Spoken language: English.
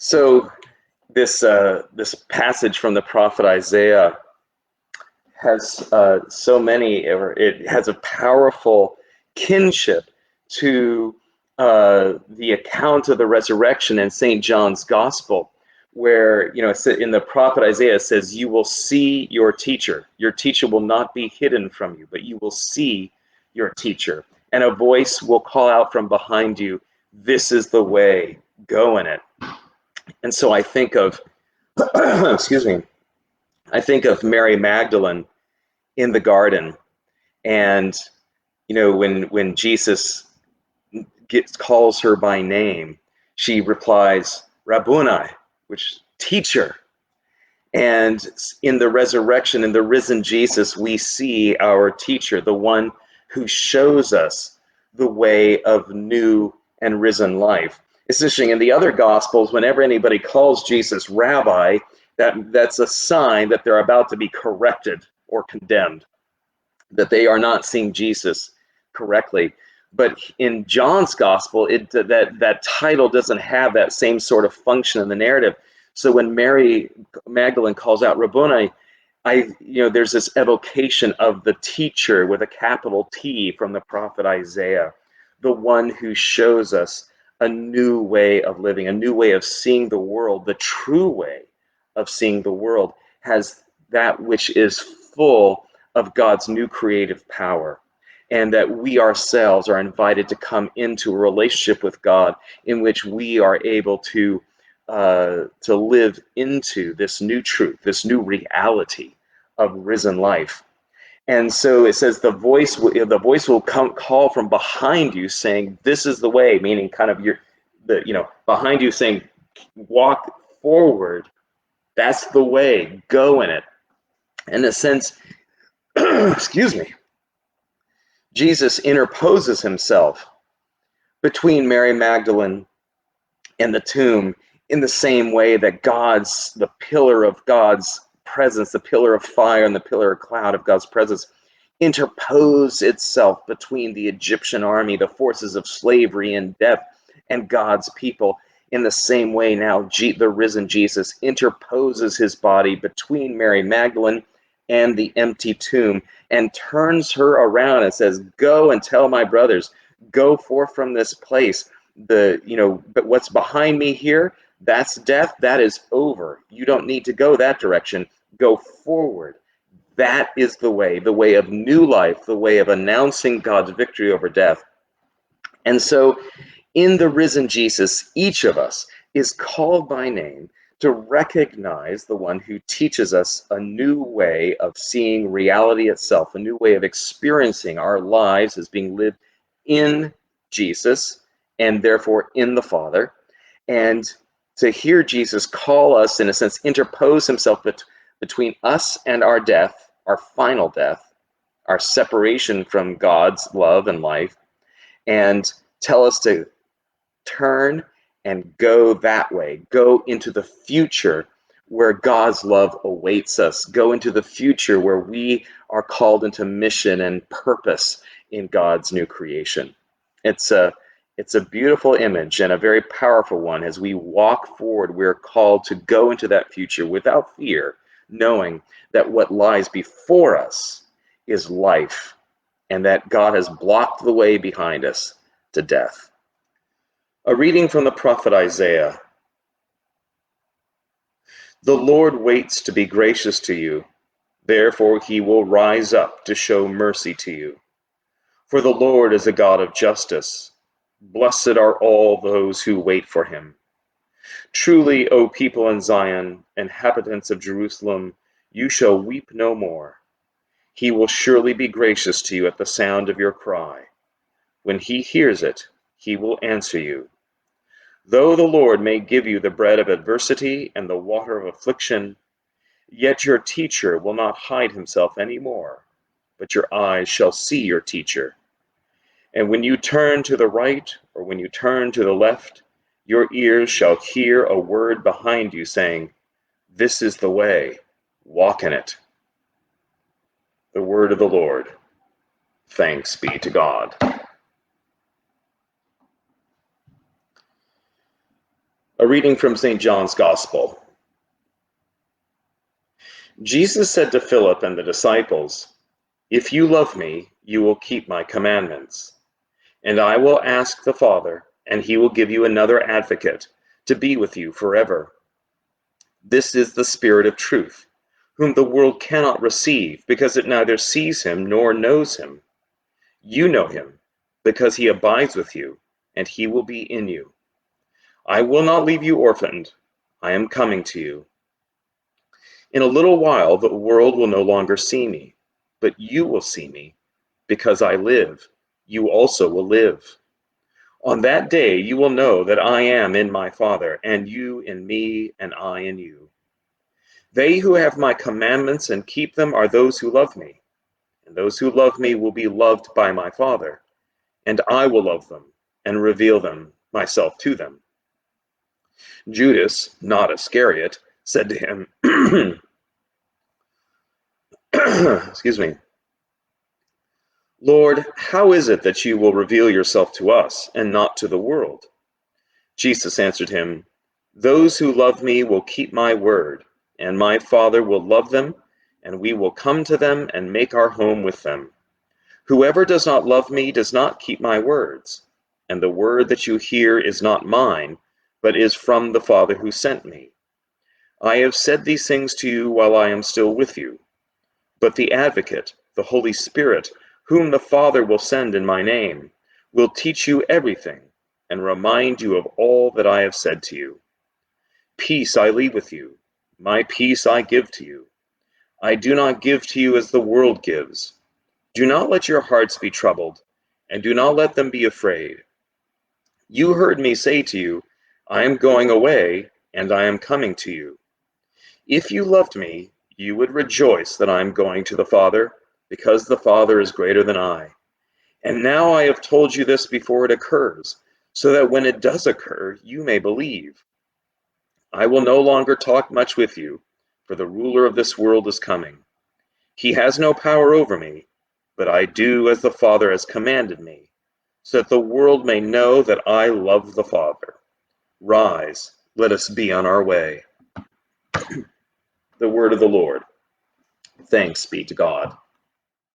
So this passage from the prophet Isaiah has so many, or it has a powerful kinship to the account of the resurrection in St. John's Gospel, where in the prophet Isaiah it says, "You will see your teacher. Your teacher will not be hidden from you, but you will see your teacher, and a voice will call out from behind you, 'This is the way. Go in it.'" And so I think of, excuse me, I think of Mary Magdalene in the garden, and when Jesus calls her by name, she replies, "Rabboni," which teacher. And in the resurrection, in the risen Jesus, we see our teacher, the one who shows us the way of new and risen life. It's interesting, in the other Gospels, whenever anybody calls Jesus rabbi, that's a sign that they're about to be corrected or condemned, that they are not seeing Jesus correctly. But in John's Gospel, that title doesn't have that same sort of function in the narrative. So when Mary Magdalene calls out Rabboni, there's this evocation of the teacher with a capital T from the prophet Isaiah, the one who shows us a new way of living, a new way of seeing the world. The true way of seeing the world has that which is full of God's new creative power, and that we ourselves are invited to come into a relationship with God in which we are able to live into this new truth, this new reality of risen life. And so it says the voice will call from behind you saying, "This is the way," meaning kind of behind you saying, "Walk forward. That's the way. Go in it." In a sense, excuse me, Jesus interposes himself between Mary Magdalene and the tomb in the same way that the pillar of God's presence, the pillar of fire and the pillar of cloud of God's presence, interposed itself between the Egyptian army, the forces of slavery and death, and God's people. In the same way now, the risen Jesus interposes his body between Mary Magdalene and the empty tomb and turns her around and says, "Go and tell my brothers, go forth from this place. But what's behind me here, that's death. That is over. You don't need to go that direction. Go forward. That is the way of new life, the way of announcing God's victory over death." And so in the risen Jesus, each of us is called by name to recognize the one who teaches us a new way of seeing reality itself, a new way of experiencing our lives as being lived in Jesus and therefore in the Father. And to hear Jesus call us, in a sense, interpose himself between us and our death, our final death, our separation from God's love and life, and tell us to turn and go that way, go into the future where God's love awaits us, go into the future where we are called into mission and purpose in God's new creation. It's a beautiful image and a very powerful one. As we walk forward, we're called to go into that future without fear, knowing that what lies before us is life, and that God has blocked the way behind us to death. A reading from the prophet Isaiah. The Lord waits to be gracious to you, therefore he will rise up to show mercy to you. For the Lord is a God of justice. Blessed are all those who wait for him. Truly, O people in Zion, inhabitants of Jerusalem, you shall weep no more. He will surely be gracious to you at the sound of your cry. When he hears it, he will answer you. Though the Lord may give you the bread of adversity and the water of affliction, yet your teacher will not hide himself any more, but your eyes shall see your teacher. And when you turn to the right or when you turn to the left, your ears shall hear a word behind you saying, "This is the way, walk in it." The word of the Lord. Thanks be to God. A reading from St. John's Gospel. Jesus said to Philip and the disciples, "If you love me, you will keep my commandments. And I will ask the Father, and he will give you another advocate to be with you forever. This is the Spirit of truth, whom the world cannot receive, because it neither sees him nor knows him. You know him, because he abides with you, and he will be in you. I will not leave you orphaned. I am coming to you. In a little while the world will no longer see me, but you will see me. Because I live, you also will live. On that day you will know that I am in my Father, and you in me, and I in you. They who have my commandments and keep them are those who love me, and those who love me will be loved by my Father, and I will love them and reveal myself to them." Judas, not Iscariot, said to him, excuse me, "Lord, how is it that you will reveal yourself to us and not to the world?" Jesus answered him, "Those who love me will keep my word, and my Father will love them, and we will come to them and make our home with them. Whoever does not love me does not keep my words, and the word that you hear is not mine, but is from the Father who sent me. I have said these things to you while I am still with you. But the Advocate, the Holy Spirit, whom the Father will send in my name, will teach you everything and remind you of all that I have said to you. Peace I leave with you, my peace I give to you. I do not give to you as the world gives. Do not let your hearts be troubled, and do not let them be afraid. You heard me say to you, I am going away, and I am coming to you. If you loved me, you would rejoice that I am going to the Father, because the Father is greater than I. And now I have told you this before it occurs, so that when it does occur, you may believe. I will no longer talk much with you, for the ruler of this world is coming. He has no power over me, but I do as the Father has commanded me, so that the world may know that I love the Father. Rise, let us be on our way." The word of the Lord. Thanks be to God.